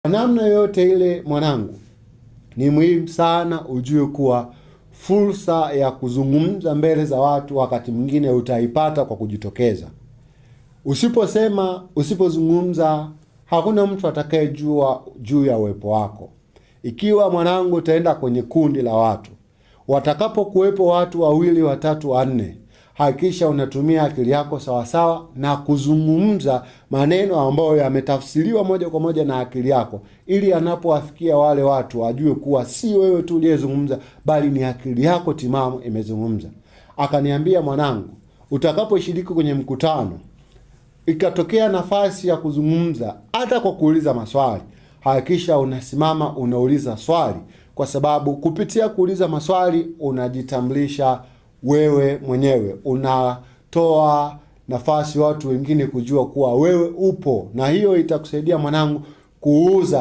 Namna yoyote ile mwanangu, ni muhimu sana ujue kuwa fursa ya kuzungumza mbele za watu wakati mwingine utaipata kwa kujitokeza. Usipozungumza, hakuna mtu atakayejua juu ya uwepo wako. Ikiwa mwanangu utaenda kwenye kundi la watu, watakapokuwepo watu wawili, watatu, wanne, hakikisha unatumia akili yako sawasawa na kuzungumza maneno ambayo yametafsiriwa moja kwa moja na akili yako, ili anapowafikia wale watu wajue kuwa si wewe tu uliyezungumza, bali ni akili yako timamu imezungumza. Akaniambia, mwanangu, utakaposhiriki kwenye mkutano ikatokea nafasi ya kuzungumza hata kwa kuuliza maswali, hakikisha unasimama unauliza swali, kwa sababu kupitia kuuliza maswali unajitambulisha wewe mwenyewe, unatoa nafasi watu wengine kujua kuwa wewe upo, na hiyo itakusaidia mwanangu kuuza